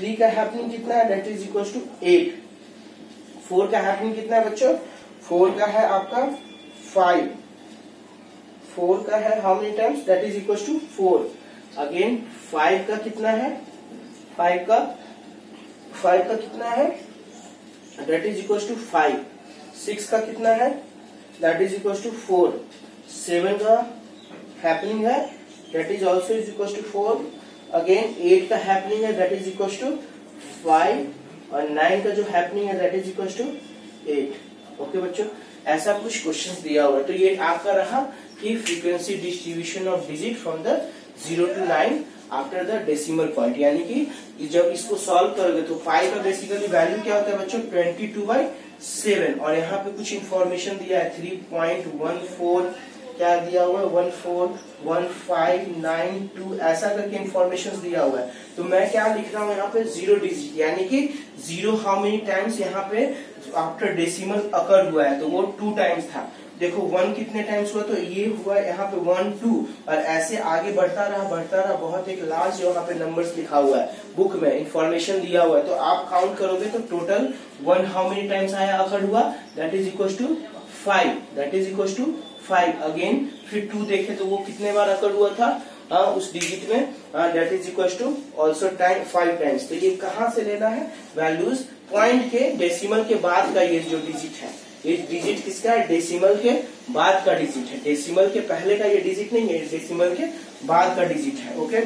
3 का हैपनिंग कितना है, दैट इज इक्वल टू 8। 4 का हैपनिंग कितना है बच्चों, 4 का है आपका 5। 4 का है how many times, that is equal to 4। Again 5 का कितना है, 5 का कितना है, दैट इज इक्वल टू 5। 6 का कितना है, दैट इज इक्वल टू 4। 7 का हैपनिंग है, that is also is equal to 4। Again 8 का हैपनिंग है, दैट इज इक्वल टू 5। और 9 का जो हैपनिंग है, that is equal to 8। Okay बच्चों, ऐसा कुछ क्वेश्चन दिया हुआ है। तो ये आपका रहा कि frequency distribution of digit from the 0 to 9 after the decimal point, यानी कि जब इसको सॉल्व करोगे तो 5 का बेसिकली वैल्यू क्या होता है बच्चों, 22/7। और यहाँ पे कुछ इंफॉर्मेशन दिया है 3.14, क्या दिया हुआ है 141592 ऐसा करके इंफॉर्मेशन दिया हुआ है। तो मैं क्या लिख रहा हूँ यहाँ पे 0 डिजिट, यानी कि 0 हाउ मेनी टाइम्स यहाँ पे आफ्टर डेसिमल अकर हुआ है, तो वो 2 टाइम्स था। देखो 1 कितने टाइम्स हुआ, तो ये हुआ यहाँ पे 1 2, और ऐसे आगे बढ़ता रहा बहुत एक लार्ज यहाँ पे नंबर्स लिखा हुआ है, बुक में इंफॉर्मेशन दिया हुआ है। तो आप काउंट करोगे तो टोटल 1 हाउ मेनी टाइम्स आया अकर हुआ, that is equal to 5, that is equal to 5। Again फिर 2 देखे तो वो कितने बार अकर हुआ था उस डिजिट में, that is equal to also time 5 times. तो ये कहाँ से लेना है वैल्यूज, पॉइंट के डेसिमल के बाद का ये जो डिजिट है, ये डिजिट किसका है, डेसिमल के बाद का डिजिट है। डेसिमल के पहले का ये डिजिट नहीं है, डेसिमल के बाद का डिजिट है। ओके,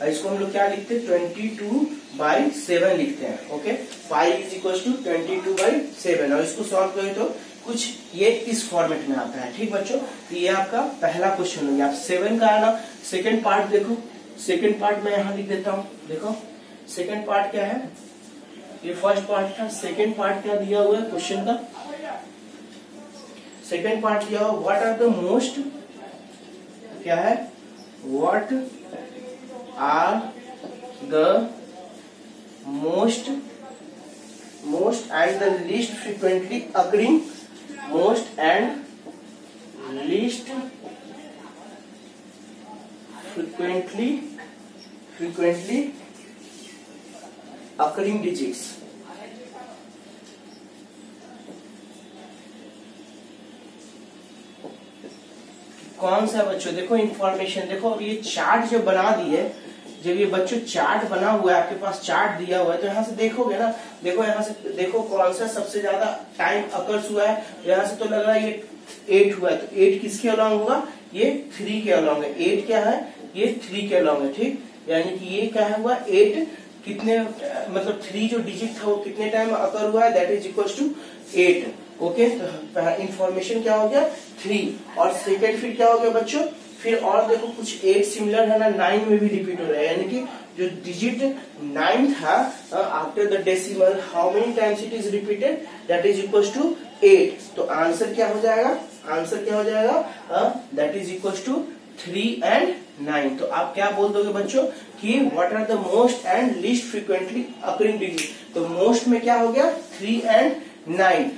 इसको हम लोग क्या लिखते हैं, 22/7 लिखते हैं। ओके, 5 इज इक्वल टू 22/7, और इसको सॉल्व करें तो कुछ ये इस फॉर्मेट में आता है। ठीक बच्चों, तो ये आपका पहला क्वेश्चन हो गया। आप 7 का है ना, सेकेंड पार्ट देखो, सेकेंड पार्ट मैं यहाँ लिख देता हूँ। देखो सेकेंड पार्ट क्या है, ये फर्स्ट पार्ट था, सेकेंड पार्ट क्या दिया हुआ है क्वेश्चन का, सेकेंड पार्ट दिया हुआ व्हाट आर द मोस्ट, क्या है, what are the most and the least frequently occurring, most and least frequently occurring digits. कौन सा बच्चों, देखो इंफॉर्मेशन देखो, अब ये चार्ट जो बना दिए, जब ये बच्चों चार्ट बना हुआ है, आपके पास चार्ट दिया हुआ है, तो यहाँ से देखोगे ना, देखो यहाँ से देखो कौन सा सबसे ज्यादा टाइम अकर्स हुआ है। यहाँ से तो लग रहा है ये 8 हुआ है, तो 8 किसके अलॉन्ग होगा, ये 3 के अलॉन्ग है। 8 क्या है, ये 3 के अलॉन्ग है। ठीक, यानी कि ये क्या हुआ, 8 कितने, मतलब 3 जो डिजिट था वो कितने टाइम अकर हुआ है, that is equal to 8। Okay, तो इंफॉर्मेशन क्या हो गया 3, और सेकेंड फिर क्या हो गया बच्चों, फिर और देखो कुछ 8 सिमिलर है ना, 9 में भी रिपीट हो रहा है, यानी कि जो डिजिट 9 था after the decimal how many times it is repeated, that is equal to 8। तो आंसर क्या हो जाएगा, आंसर क्या हो जाएगा, that is equal to 3 and 9। तो आप क्या बोल दोगे बच्चों कि what are the most and least frequently occurring digit. तो मोस्ट में क्या हो गया 3 and 9,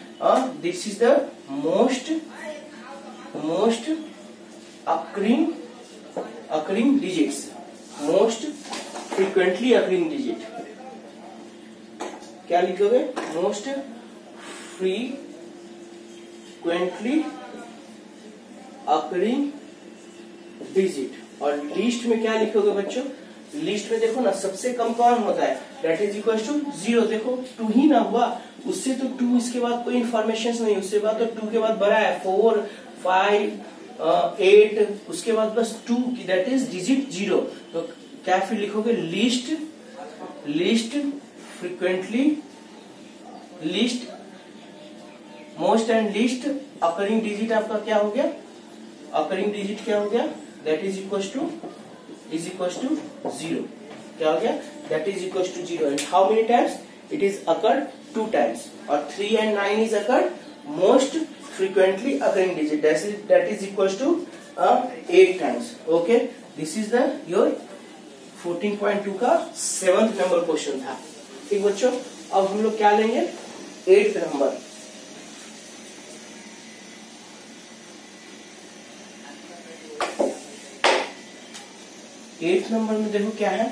this is the most occurring digits, most frequently occurring digit. क्या लिखोगे, मोस्ट फ्रीक्वेंटली अकरिंग डिजिट। और लिस्ट में क्या लिखोगे बच्चों, लिस्ट में देखो ना सबसे कम कौन होता है, दैट इज इक्वल टू 0। देखो 2 ही ना हुआ, उससे तो 2 इसके बाद कोई इन्फॉर्मेशन नहीं, उसके बाद तो 2 के बाद बड़ा है 4 5 8, उसके बाद बस 2, दैट इज डिजिट 0। तो क्या फिर लिखोगे, list frequently, list most and list occurring digit आपका क्या हो गया, अकरिंग डिजिट क्या हो गया, दैट इज इक्वल टू 0। क्या हो गया, that is equal to 0। And how many times it is occurred 2 times, और 3 and 9 is occurred most frequently occurring digit, that is equal to 8 times. Okay, this is the your 14.2 का 7th number question था। ठीक बच्चों, अब हम लोग क्या लेंगे 8th नंबर। एट्थ नंबर में देखो क्या है,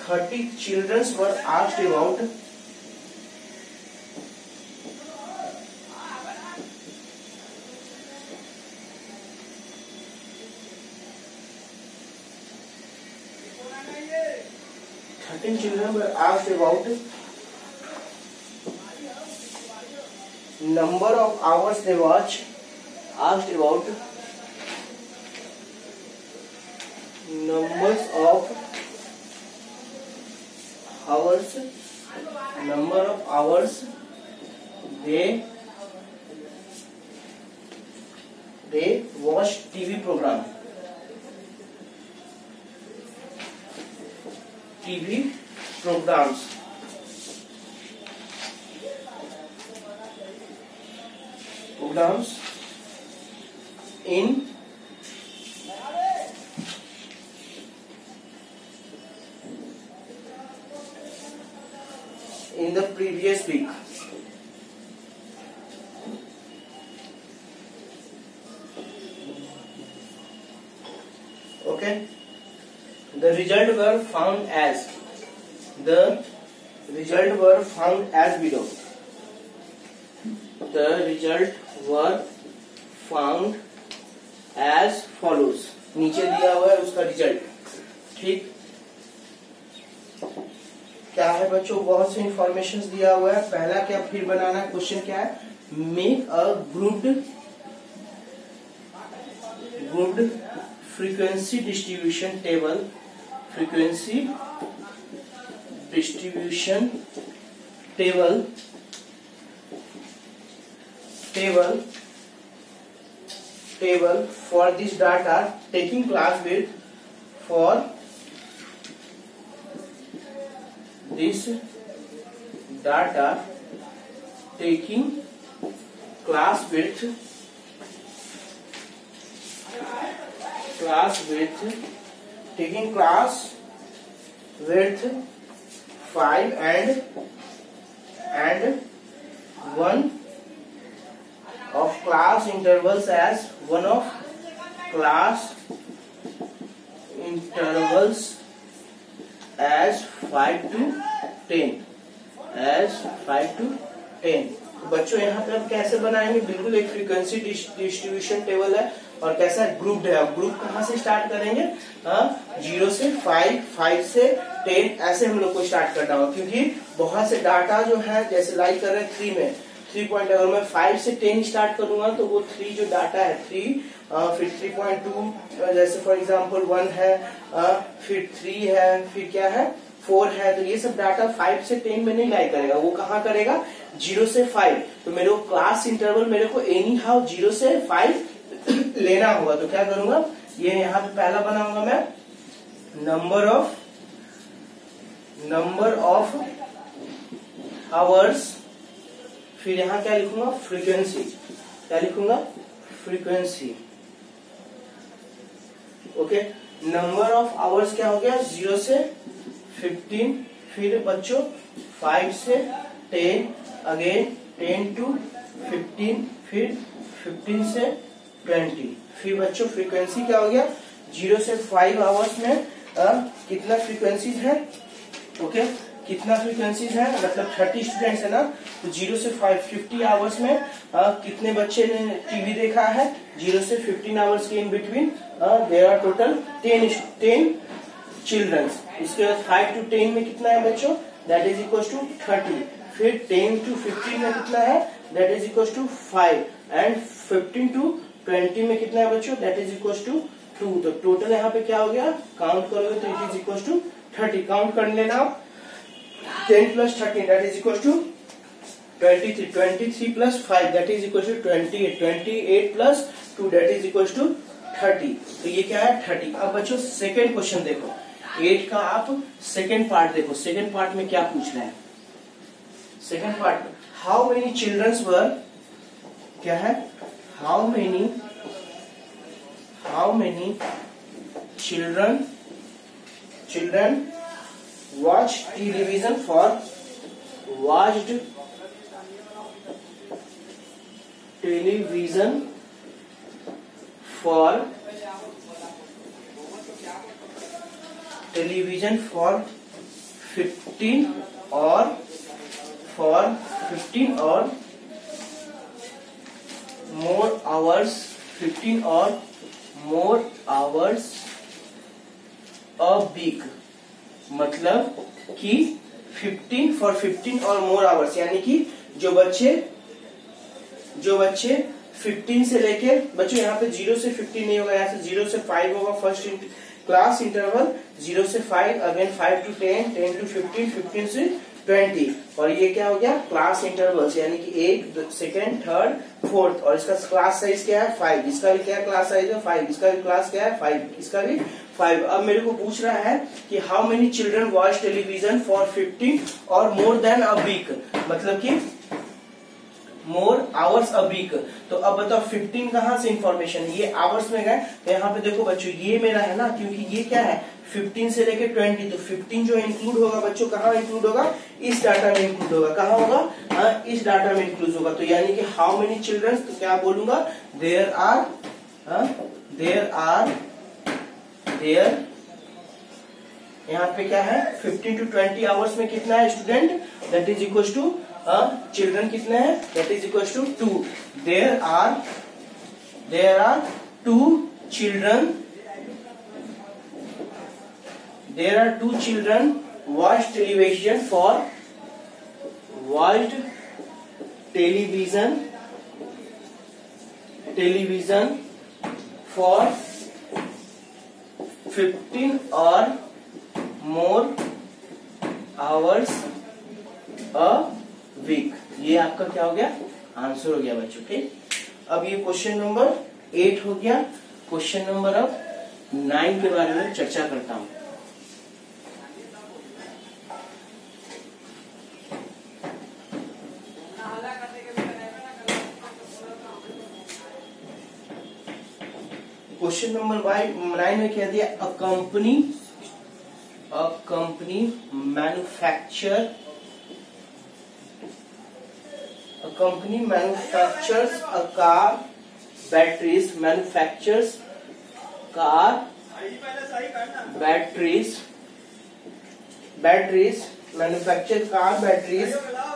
30 children were asked about children were asked about number of hours they watch, asked about numbers of hours, number of hours they watch TV program, TV programs. In the previous week. Okay, the result were found as below. The result were found as follows. नीचे दिया हुआ है उसका result. ठीक, क्या है बच्चों, बहुत से इंफॉर्मेशन दिया हुआ है. पहला क्या फिर बनाना, क्वेश्चन क्या है, make a grouped frequency distribution table, frequency distribution table for this data taking class width, for this data taking class width taking class width 5 and 1 of class intervals as 1 of class intervals as 5 to 10 बच्चों यहाँ पे हम कैसे बनाएंगे, बिल्कुल एक frequency distribution table है और कैसा ग्रुप है. अब ग्रुप कहाँ से स्टार्ट करेंगे, 0 से 5, 5 से 10, ऐसे हम लोग को स्टार्ट करना होगा, क्योंकि बहुत से डाटा जो है, जैसे लाइक कर रहे हैं 3 में 3 पॉइंट, अगर मैं 5 से 10 स्टार्ट करूंगा तो वो 3 जो डाटा है 3, फिर 3.2, जैसे फॉर एग्जांपल 1 है, फिर 3 है, फिर क्या है 4 है, तो ये सब डाटा 5 से 10 में नहीं लाइक करेगा, वो कहाँ करेगा 0 से 5. तो मेरे को क्लास इंटरवल मेरे को एनी हाउ 0 से 5 लेना होगा. तो क्या करूंगा, ये यहाँ पे पहला बनाऊंगा मैं नंबर ऑफ आवर्स, फिर यहाँ क्या लिखूंगा, फ्रीक्वेंसी. क्या लिखूंगा, frequency. Okay, number of hours क्या हो गया, 0 से 15, फिर बच्चों 5 से 10, अगेन 10 to 15, फिर 15 से 20, फिर बच्चों फ्रीक्वेंसी क्या हो गया, 0 से 5 आवर्स में कितना फ्रीक्वेंसीज है. ओके, कितना फ्रीक्वेंसीज है, मतलब 30 स्टूडेंट्स है ना, तो 0 से 50 आवर्स में कितने बच्चे ने टीवी देखा है, 0 से 15 आवर्स के in between there are total 10 childrens. इसके बाद 5 to 10 में कितना है बच्चों, दैट इज इक्वल टू 30. फिर 10 to 15 में कितना है, that is equal to 5, and 15 to 20 में कितना है बच्चों, दैट इज इक्वल टू 2. तो टोटल यहाँ पे क्या हो गया, काउंट करोगे तो it is equal to 30. Count कर लेना आप, 10 plus 13 that is equal to 23, 23 plus 5 that is equal to 28, 28 plus 2 that is equal to 30. तो ये क्या है 30. अब बच्चों सेकेंड क्वेश्चन देखो, 8 का आप सेकेंड पार्ट देखो. सेकेंड पार्ट में क्या पूछ रहे हैं, सेकेंड पार्ट में हाउ मेनी चिल्ड्रंस वर, क्या है, how many children watched television for 15 और for 15 or more hours, 15 or more hours a week, मतलब कि 15 for 15 और more hours, यानी कि जो बच्चे 15 से लेके बच्चों यहाँ पे 0 से 15 नहीं होगा, यहाँ से 0 से 5 होगा। फर्स्ट क्लास इंटरवल 0 से 5, अगेन 5 to 10, 10 to 15, 15 से 20, और ये क्या हो गया क्लास इंटरवल्स, यानी कि 1, सेकंड, थर्ड, फोर्थ, और इसका क्लास साइज क्या है 5, इसका भी क्या क्लास साइज है 5, इसका भी क्लास क्या है 5, इसका भी 5। अब मेरे को पूछ रहा है कि how many children watch television for 15 और मोर देन अ वीक, मतलब कि मोर आवर्स अ वीक। तो अब बताओ 15 कहाँ से इंफॉर्मेशन है, ये आवर्स में गए, तो यहाँ पे देखो बच्चों ये मेरा है ना, क्योंकि ये क्या है 15 से लेके 20, तो 15 जो इंक्लूड होगा बच्चों कहाँ इंक्लूड होगा, इस डाटा में इंक्लूड होगा। कहाँ होगा, हाँ इस डाटा में इंक्लूड होगा। तो यानी कि हाउ मेनी चिल्ड्रन, तो क्या बोलूंगा देयर आर यहाँ पे क्या है 15 to 20 आवर्स में कितना है student, that is equal to children कितने हैं, that is equal to 2। There are 2 children watched television for 15 or more hours a week। ये आपका क्या हो गया आंसर हो गया बच्चों। ठीक, अब ये क्वेश्चन नंबर 8 हो गया। क्वेश्चन नंबर अब 9 के बारे में चर्चा करता हूं। क्वेश्चन नंबर 9 में क्या दिया, a company manufactures a car batteries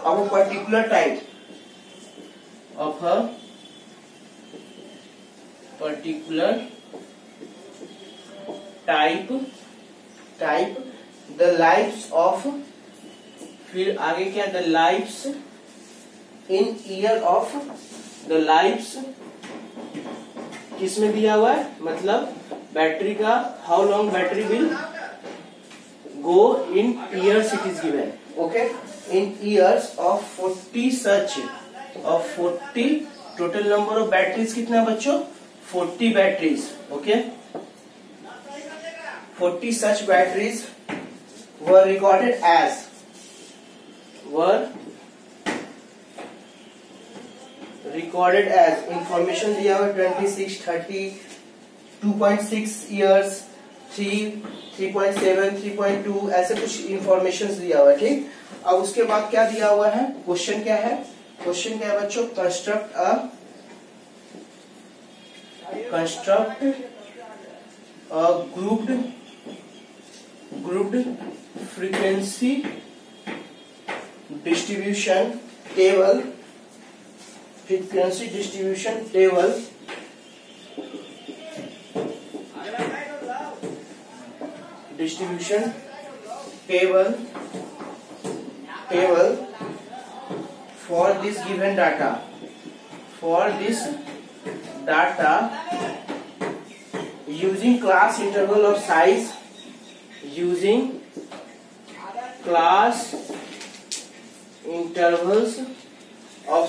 of a particular type, the lives of, फिर आगे क्या, the lives in year of, the lives किसमें दिया हुआ है, मतलब बैटरी का how long battery will go in years it is given, okay, in years of 40 total number of batteries कितना है बच्चों, 40 batteries, okay. 40 such batteries were recorded as information दिया हुआ 26, 30, 2.6 years, 3, 3.7, 3.2, ऐसे कुछ इंफॉर्मेशन दिया हुआ है। ठीक, अब उसके बाद क्या दिया हुआ है, क्वेश्चन क्या है बच्चों, construct a grouped frequency distribution table for this given data, using class interval of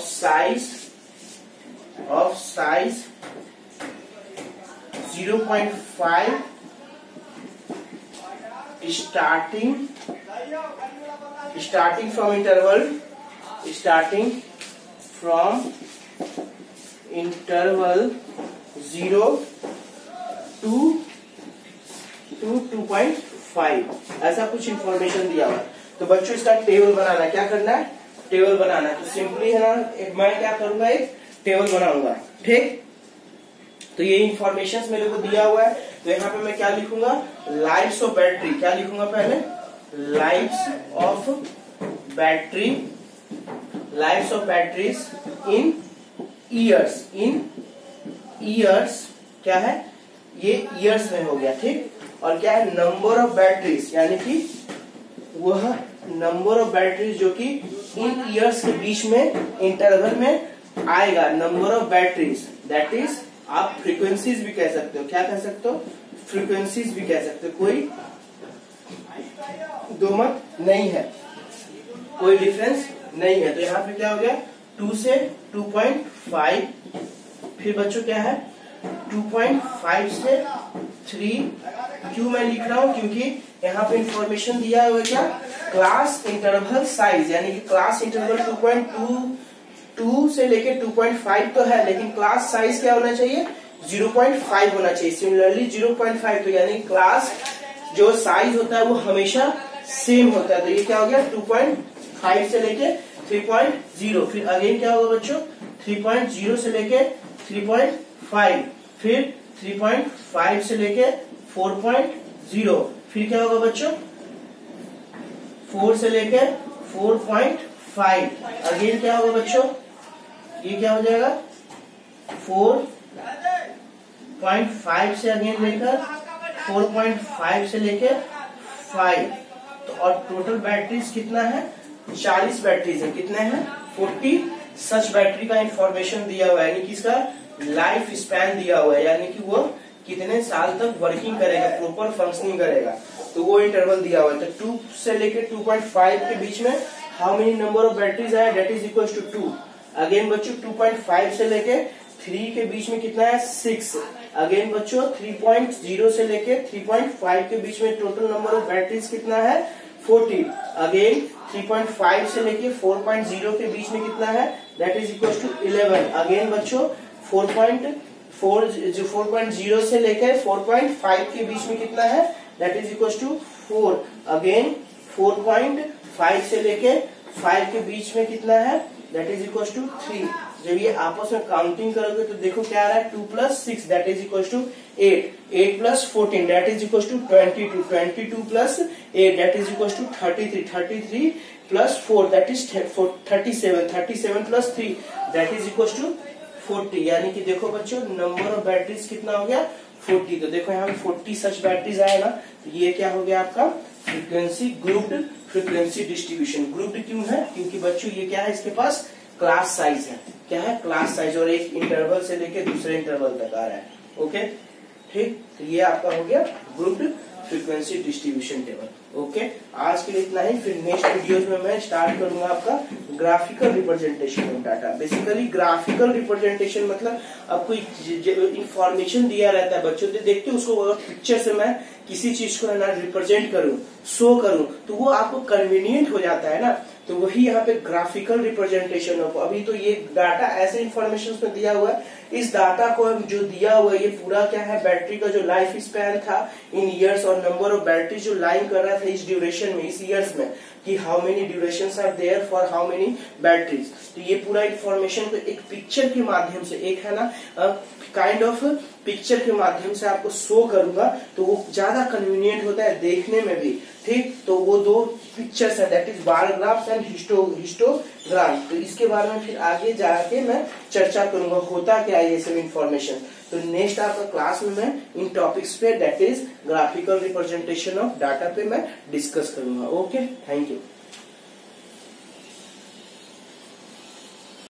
size, of size 0.5 starting from interval 0 to 2.5, ऐसा कुछ इंफॉर्मेशन दिया हुआ है। तो बच्चों इसका टेबल बनाना है, क्या करना है, टेबल बनाना है। तो सिंपली है ना, मैं क्या करूंगा, एक टेबल बनाऊंगा। ठीक, तो ये इंफॉर्मेशन मेरे को दिया हुआ है, तो यहाँ पे मैं क्या लिखूंगा, लाइफ्स ऑफ बैटरी, क्या लिखूंगा पहले, lifes of batteries in years, क्या है ये ईयर्स में हो गया, ठीक। और क्या है नंबर ऑफ बैटरीज, यानी कि वह नंबर ऑफ बैटरीज जो कि इन ईयर्स के बीच में इंटरवल में आएगा, number of batteries, that is आप फ्रीक्वेंसीज भी कह सकते हो, क्या कह सकते हो, फ्रीक्वेंसीज भी कह सकते हो, कोई दो मत नहीं है, कोई डिफरेंस नहीं है। तो यहाँ पे क्या हो गया 2 से 2.5, फिर बच्चों क्या है 2.5 से 3। क्यों मैं लिख रहा हूँ, क्योंकि यहाँ पे इंफॉर्मेशन दिया हुआ है क्या, क्लास इंटरवल साइज, यानी कि क्लास इंटरवल 2.2 से लेके 2.5 तो है, लेकिन क्लास साइज क्या होना चाहिए 0.5 होना चाहिए। सिमिलरली 0.5 तो यानी क्लास जो साइज होता है वो हमेशा सेम होता है। तो ये क्या हो गया 2.5 से लेके 3.0, फिर अगेन क्या होगा बच्चों 3.0 से लेके 3.5, फिर 3.5 से लेके 4.0, फिर क्या होगा बच्चों 4 से लेके 4.5, अगेन क्या होगा बच्चों ये क्या हो जाएगा 4.5 से अगेन लेकर 4.5 से लेके 5। तो और टोटल बैटरीज कितना है 40 बैटरीज है, कितने हैं 40 सच बैटरी का इंफॉर्मेशन दिया हुआ है, यानी कि इसका लाइफ स्पैन दिया हुआ है, यानी कि वो कितने साल तक वर्किंग करेगा, प्रॉपर फंक्शनिंग करेगा, तो वो इंटरवल दिया हुआ है। तो 2 से लेके 2.5 के बीच में how many number of batteries है, that is equal to 2। Again बच्चों 2.5 से लेके 3 के बीच में कितना है 6। अगेन बच्चों 3.0 से लेके 3.5 के बीच में टोटल नंबर ऑफ बैटरीज कितना है 40। अगेन 3.5 से लेके 4.0 के बीच में कितना है that is equal to 11। Again बच्चों 4.0 से लेकर 4.5 के बीच में कितना है that is equal to 4। Again 4.5 से लेके 5 के बीच में कितना है दैट इज इक्वल टू 3। जब ये आपस में काउंटिंग करोगे तो देखो क्या आ रहा है 2 + 6 that is equal to 8, 8 + 14 that is equal to 22, 22 + 8 that is equal to 33, 33 + 4 that is 37, 37 + 3 that is equal to 40। यानी कि देखो बच्चों नंबर ऑफ बैटरीज कितना हो गया 40। तो देखो यहाँ पे 40 सच बैटरीज आए ना, तो ये क्या हो गया आपका frequency grouped frequency distribution. Grouped क्यों है, क्योंकि बच्चों ये क्या है इसके पास क्लास साइज है, क्या है क्लास साइज, और एक इंटरवल से लेके दूसरे इंटरवल तक आ रहा है। ओके ठीक, तो ये आपका हो गया grouped frequency distribution table. Okay आज के लिए इतना ही, फिर नेक्स्ट वीडियोस में मैं स्टार्ट करूंगा आपका graphical representation of data. Basically graphical representation मतलब आपको इंफॉर्मेशन दिया रहता है बच्चों, तो देखते हैं उसको अगर पिक्चर से मैं किसी चीज को ना रिप्रेजेंट करूं शो करूं तो वो आपको कन्वीनियंट हो जाता है ना, तो वही यहाँ पे ग्राफिकल रिप्रेजेंटेशन ऑफ। अभी तो ये डाटा ऐसे इंफॉर्मेशन में दिया हुआ है, इस डाटा को जो दिया हुआ है ये पूरा क्या है बैटरी का जो लाइफ स्पैन था इन ईयर्स और नंबर ऑफ बैटरी जो लाइन कर रहा था इस ड्यूरेशन में, इस ईयर्स में, कि how many durations are there for how many batteries. तो ये पूरा इंफॉर्मेशन को एक पिक्चर के माध्यम से, एक है ना काइंड ऑफ पिक्चर के माध्यम से आपको शो करूंगा, तो वो ज्यादा कन्वीनियंट होता है देखने में भी। ठीक, तो वो दो पिक्चर्स है that is bar graphs and histogram. तो इसके बारे में फिर आगे जाके मैं चर्चा करूंगा होता क्या है ये सब इंफॉर्मेशन। तो नेक्स्ट आपका क्लास में मैं इन टॉपिक्स पे that is graphical representation of data पे मैं डिस्कस करूंगा। Okay, thank you.